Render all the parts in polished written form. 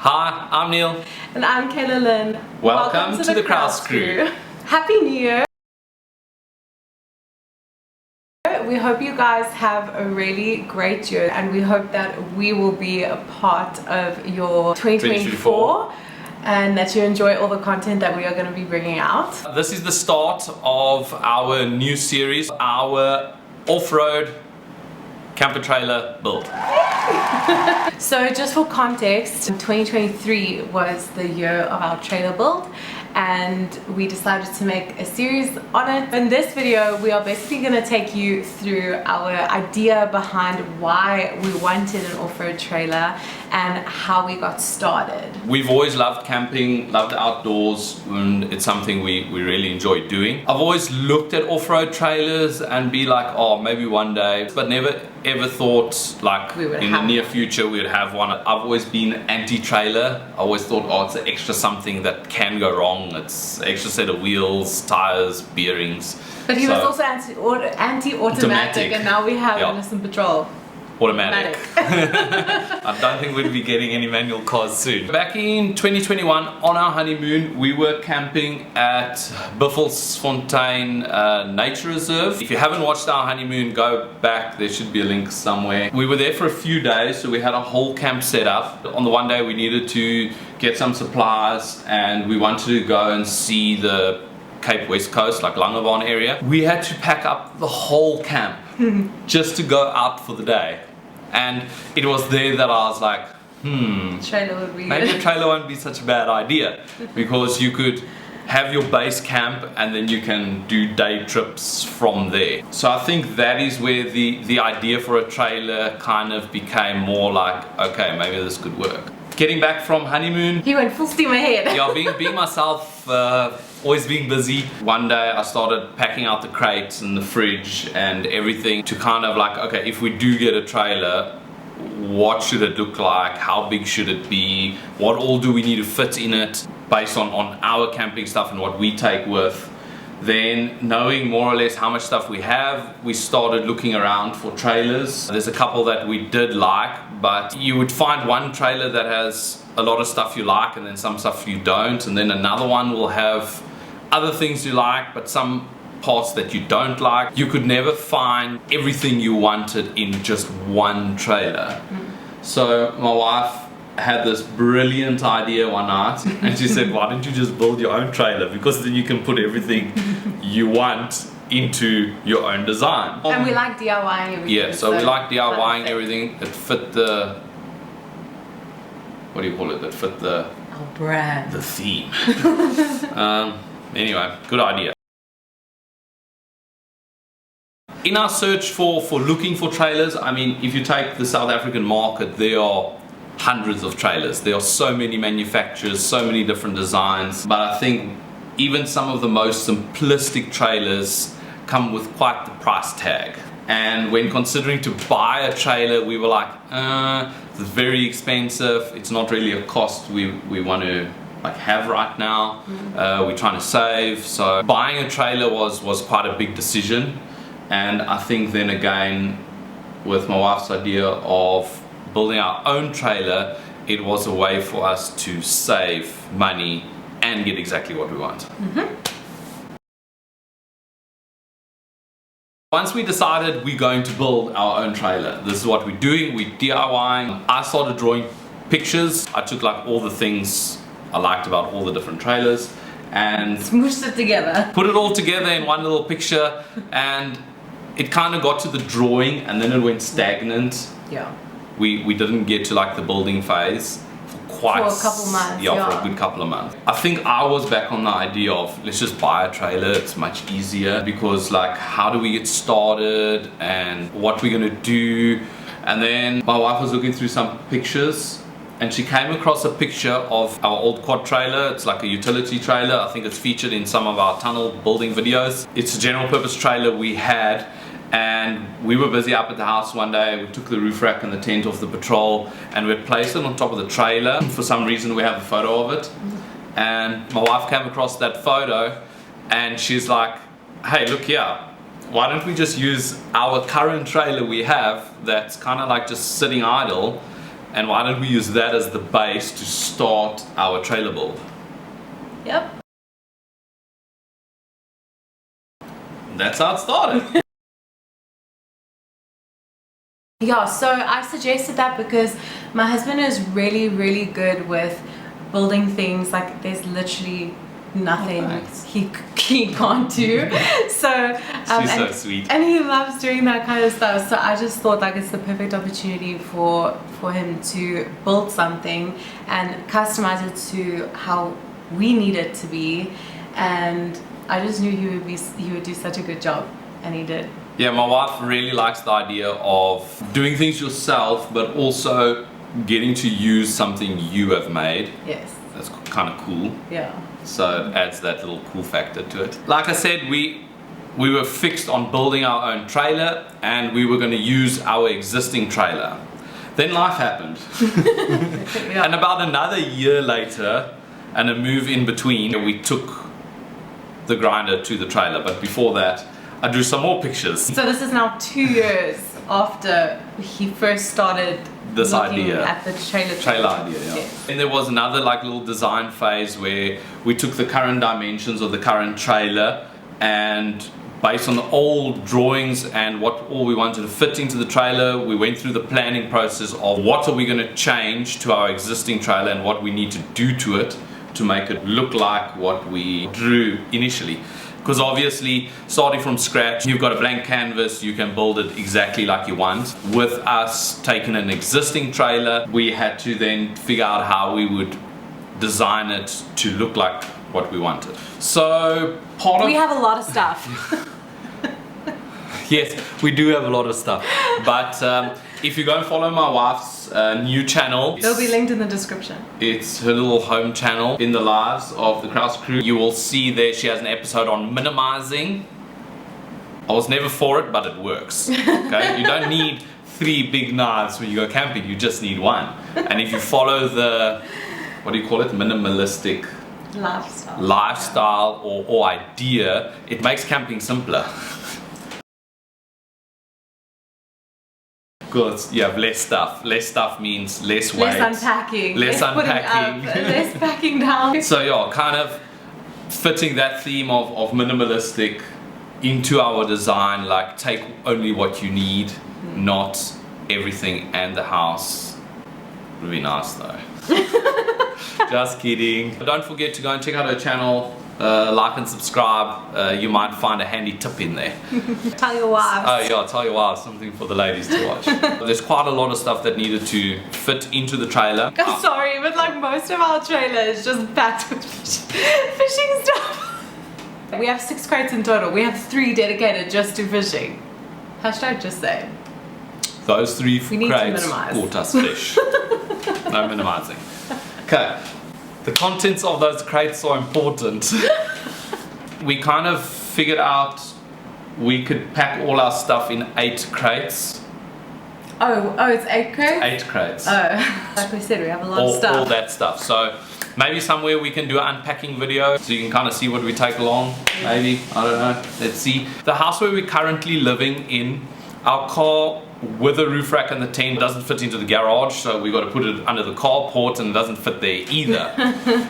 Hi, I'm Neil. And I'm Kayla Lynn. Welcome to the Crause crew. Happy New Year. We hope you guys have a really great year, and we hope that we will be a part of your 2024 and that you enjoy all the content that we are going to be bringing out. This is the start of our new series, our off-road camper trailer build. So just for context, 2023 was the year of our trailer build, and we decided to make a series on it. In this video, we are basically going to take you through our idea behind why we wanted an off-road trailer and how we got started. We've always loved camping, loved outdoors, and it's something we really enjoy doing. I've always looked at off-road trailers and be like, oh, maybe one day, but never ever thought like in the near future we would have one. I've always been anti-trailer. I always thought, oh, it's an extra something that can go wrong. It's an extra set of wheels, tires, bearings. But he was also anti-automatic, and now we have innocent patrol. Automatic. I don't think we'll be getting any manual cars soon. Back in 2021, on our honeymoon, we were camping at Buffelsfontein Nature Reserve. If you haven't watched our honeymoon, go back. There should be a link somewhere. We were there for a few days, so we had a whole camp set up. On the one day, we needed to get some supplies, and we wanted to go and see the Cape West Coast, like Langebaan area. We had to pack up the whole camp just to go out for the day. And it was there that I was like, trailer would be maybe good. a trailer won't be such a bad idea, because you could have your base camp and then you can do day trips from there. So I think that is where the idea for a trailer kind of became more like, okay, maybe this could work. Getting back from honeymoon, He went full steam ahead. yeah, being myself, always being busy. One day I started packing out the crates and the fridge and everything to kind of like, okay, if we do get a trailer, what should it look like? How big should it be? What all do we need to fit in it based on our camping stuff and what we take with? Then, knowing more or less how much stuff we have, we started looking around for trailers. There's a couple that we did like, but you would find one trailer that has a lot of stuff you like and then some stuff you don't, and then another one will have other things you like but some parts that you don't like. You could never find everything you wanted in just one trailer. So my wife had this brilliant idea one night, and she said, why don't you just build your own trailer, because then you can put everything you want into your own design. And we like DIYing everything. Yeah, so we like DIYing everything. It fit the, what do you call it, that fit the brand, the theme. Anyway, good idea. In our search for looking for trailers, I mean, if you take the South African market, there are hundreds of trailers. There are so many manufacturers, so many different designs, but I think even some of the most simplistic trailers come with quite the price tag. And when considering to buy a trailer, we were like, it's very expensive. It's not really a cost we want to like have right now. We're trying to save. So buying a trailer was quite a big decision. And I think then again, with my wife's idea of building our own trailer, it was a way for us to save money and get exactly what we want. Once we decided we're going to build our own trailer, this is what we're doing, we're DIYing. I started drawing pictures. I took like all the things I liked about all the different trailers and smooshed it together. Put it all together in one little picture, and it kind of got to the drawing and then it went stagnant. Yeah. We didn't get to like the building phase for a couple months. Yeah, for a good couple of months. I think I was back on the idea of let's just buy a trailer. It's much easier, because like, how do we get started and what we're gonna do? And then my wife was looking through some pictures and she came across a picture of our old quad trailer. It's like a utility trailer. I think it's featured in some of our tunnel building videos. It's a general purpose trailer we had. And we were busy up at the house one day. We took the roof rack and the tent off the patrol and we'd placed it on top of the trailer. For some reason we have a photo of it. And my wife came across that photo and she's like, hey, look here. Why don't we just use our current trailer we have that's kind of like just sitting idle and why don't we use that as the base to start our trailer build? Yep. That's how it started. Yeah, so I suggested that because my husband is really, really good with building things. Like there's literally nothing he can't do. So she's so sweet, and he loves doing that kind of stuff. So I just thought like it's the perfect opportunity for him to build something and customize it to how we need it to be. And I just knew he would do such a good job, and he did. Yeah, my wife really likes the idea of doing things yourself, but also getting to use something you have made. Yes. That's kind of cool. Yeah. So it adds that little cool factor to it. Like I said, we were fixed on building our own trailer, and we were going to use our existing trailer. Then life happened. Yeah. And about another year later, and a move in between, we took the grinder to the trailer. But before that, I drew some more pictures. So this is now 2 years after he first started this looking idea at the trailer idea, yeah. Yes. And there was another like little design phase where we took the current dimensions of the current trailer, and based on the old drawings and what all we wanted to fit into the trailer, we went through the planning process of what are we going to change to our existing trailer and what we need to do to it to make it look like what we drew initially. Because obviously, starting from scratch, you've got a blank canvas, you can build it exactly like you want. With us taking an existing trailer, we had to then figure out how we would design it to look like what we wanted. So we have a lot of stuff. Yes, we do have a lot of stuff. But if you go and follow my wife's new channel, It'll be linked in the description. It's her little home channel, In the Lives of the Crause crew. You will see there she has an episode on minimizing. I was never for it, but it works. Okay, you don't need 3 big knives when you go camping. You just need 1. And if you follow the, what do you call it, minimalistic lifestyle or idea, it makes camping simpler. Because you have less stuff. Less stuff means less weight. Less unpacking. Less unpacking. Less packing down. So yeah, kind of fitting that theme of minimalistic into our design, like take only what you need, not everything and the house. Would be nice though. Just kidding. Don't forget to go and check out her channel. Like and subscribe. You might find a handy tip in there. Tell your wives. Oh yeah, tell your wives, something for the ladies to watch. There's quite a lot of stuff that needed to fit into the trailer. I'm sorry, but like most of our trailer is just packed with fishing stuff. We have 6 crates in total. We have 3 dedicated just to fishing. Hashtag just say. Those 3 we crates caught us fish. No minimizing. Okay. The contents of those crates are important. We kind of figured out we could pack all our stuff in 8 crates. Oh, it's 8 crates? 8 crates. Oh, like we said, we have a lot of stuff. All that stuff. So maybe somewhere we can do an unpacking video so you can kind of see what we take along. Maybe, I don't know. Let's see. The house where we're currently living in, our car with the roof rack and the tent doesn't fit into the garage, so we got to put it under the carport, and it doesn't fit there either.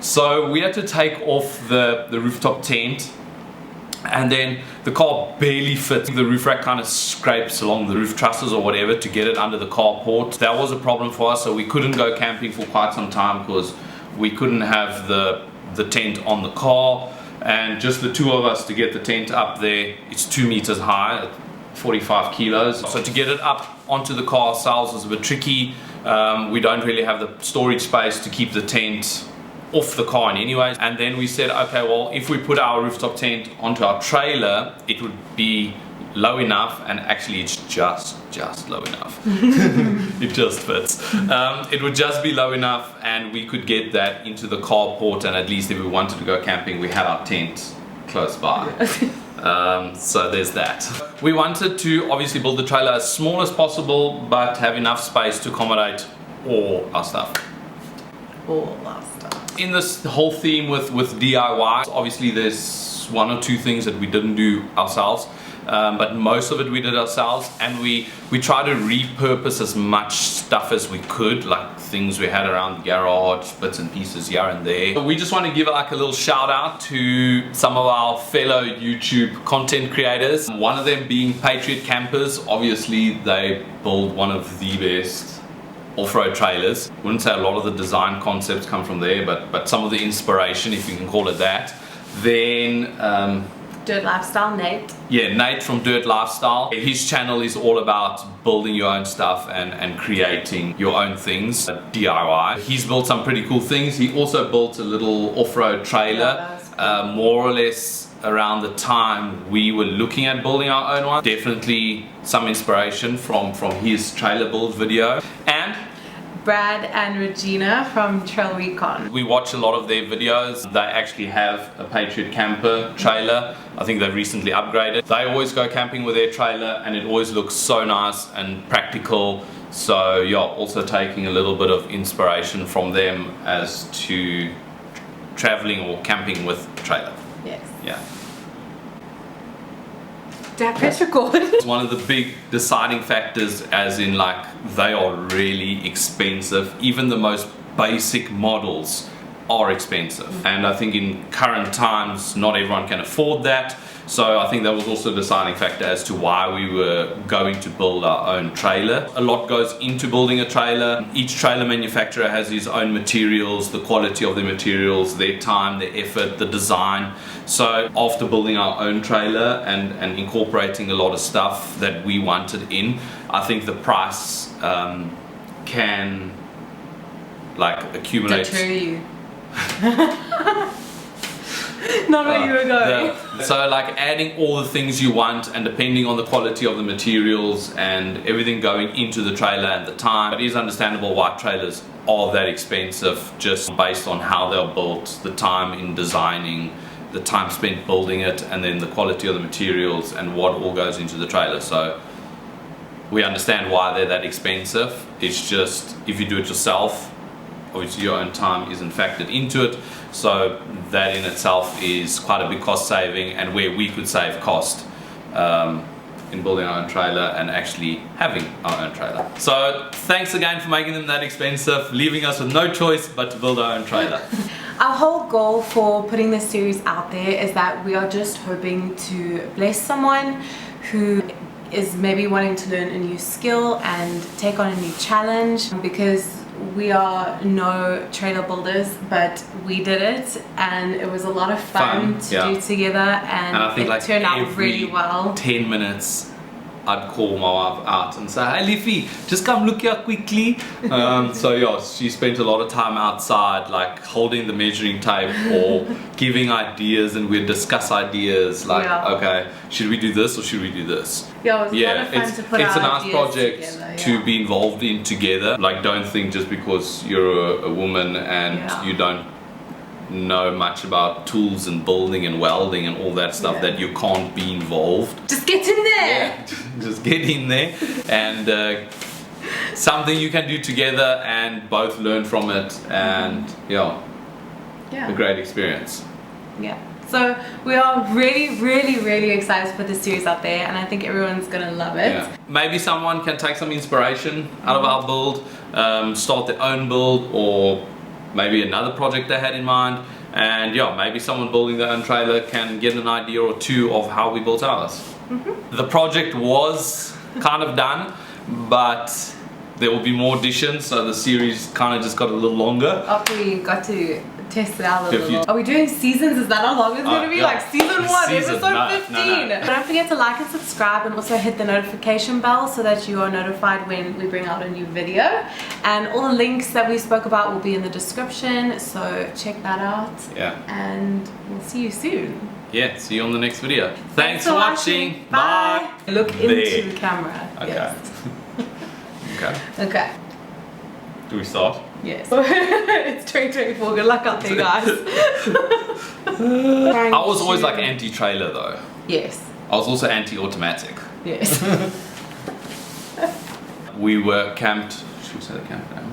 So we had to take off the rooftop tent, and then the car barely fits. The roof rack kind of scrapes along the roof trusses or whatever to get it under the carport. That was a problem for us, so we couldn't go camping for quite some time because we couldn't have the tent on the car, and just the 2 of us to get the tent up there. It's 2 meters high, 45 kilos. So to get it up onto the car ourselves was a bit tricky. We don't really have the storage space to keep the tent off the car in any way. And then we said, okay, well, if we put our rooftop tent onto our trailer, it would be low enough, and actually it's just low enough. It just fits. It would just be low enough, and we could get that into the carport, and at least if we wanted to go camping, we had our tent close by. So there's that. We wanted to obviously build the trailer as small as possible, but have enough space to accommodate all our stuff. All our stuff. In this whole theme with DIY, obviously there's one or two things that we didn't do ourselves, but most of it we did ourselves, and we try to repurpose as much stuff as we could, like things we had around the garage, bits and pieces here and there. But we just want to give like a little shout out to some of our fellow YouTube content creators, one of them being Patriot Campers. Obviously they build one of the best off-road trailers. I wouldn't say a lot of the design concepts come from there, but some of the inspiration, if you can call it that. Then Dirt Lifestyle, Nate. Yeah, Nate from Dirt Lifestyle. His channel is all about building your own stuff and creating your own things, DIY. He's built some pretty cool things. He also built a little off-road trailer, cool. More or less around the time we were looking at building our own one. Definitely some inspiration from his trailer build video. And Brad and Regina from Recon. We watch a lot of their videos. They actually have a Patriot Camper trailer. I think they've recently upgraded. They always go camping with their trailer and it always looks so nice and practical. So yeah, also taking a little bit of inspiration from them as to traveling or camping with a trailer. Yes. Yeah. Did I press record? It's one of the big deciding factors, as in like they are really expensive. Even the most basic models are expensive, and I think in current times not everyone can afford that. So I think that was also a deciding factor as to why we were going to build our own trailer. A lot goes into building a trailer. Each trailer manufacturer has his own materials, the quality of the materials, their time, their effort, the design. So after building our own trailer and incorporating a lot of stuff that we wanted in, I think the price can like accumulate. Deter you. Not where you were going. So like adding all the things you want, and depending on the quality of the materials and everything going into the trailer and the time, it is understandable why trailers are that expensive, just based on how they're built, the time in designing, the time spent building it, and then the quality of the materials and what all goes into the trailer. So we understand why they're that expensive. It's just if you do it yourself, obviously your own time isn't factored into it, so that in itself is quite a big cost saving, and where we could save cost in building our own trailer and actually having our own trailer. So thanks again for making them that expensive, leaving us with no choice but to build our own trailer. Our whole goal for putting this series out there is that we are just hoping to bless someone who is maybe wanting to learn a new skill and take on a new challenge, because we are no trailer builders, but we did it and it was a lot of fun to do together, and I think it turned out really well. 10 minutes I'd call my wife out and say, "Hey Leafy, just come look here quickly." So yeah, she spent a lot of time outside, like holding the measuring tape or giving ideas, and we'd discuss ideas like, okay, should we do this or should we do this? Yeah, it was a lot of fun to put it's a our nice ideas project together, to be involved in together. Like, don't think just because you're a woman and you don't know much about tools and building and welding and all that stuff that you can't be involved. Just get in there! Yeah, just get in there, and something you can do together and both learn from it, and a great experience. Yeah. So we are really excited to put this series out there, and I think everyone's gonna love it. Yeah. Maybe someone can take some inspiration out of our build, start their own build, or maybe another project they had in mind, and maybe someone building their own trailer can get an idea or two of how we built ours. The project was kind of done, but there will be more additions, so the series kind of just got a little longer. After we got to test it out a little. Are we doing seasons? Is that how long it's going to be? Like season 1, episode 15. No. Don't forget to like and subscribe, and also hit the notification bell so that you are notified when we bring out a new video. And all the links that we spoke about will be in the description, so check that out. Yeah. And we'll see you soon. Yeah, see you on the next video. Thanks for watching. Bye. Look into the camera. Okay. Yes. Okay. Do we start? Yes. It's 2024. Good luck out there, guys. I was always like anti-trailer though. Yes. I was also anti-automatic. Yes. We were camped. Should we say the camp now?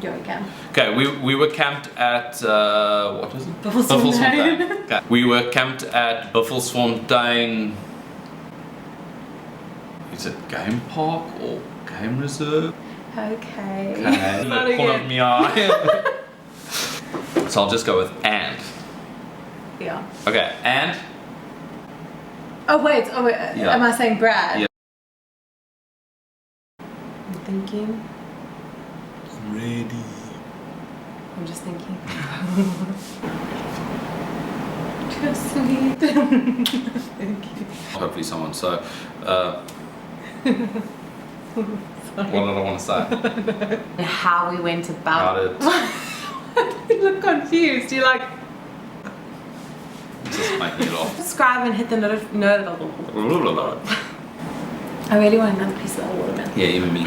Yeah, we can. Okay, we were camped at what was it? Buffelsfontein. Okay. We were camped at Buffelsfontein. Is it game park or game reserve? Okay. Okay. Not The corner again. of my eye. So I'll just go with and. Yeah. Okay, and. Oh wait. Yeah. Am I saying Brad? Yeah. I'm thinking. Ready. I'm just thinking. Just sweet. Thank you. Hopefully someone. So, what did I want to say? How we went about About You look confused. You're like, Just making it off. subscribe and hit the notification. I really want another piece of that watermelon. Yeah, even me.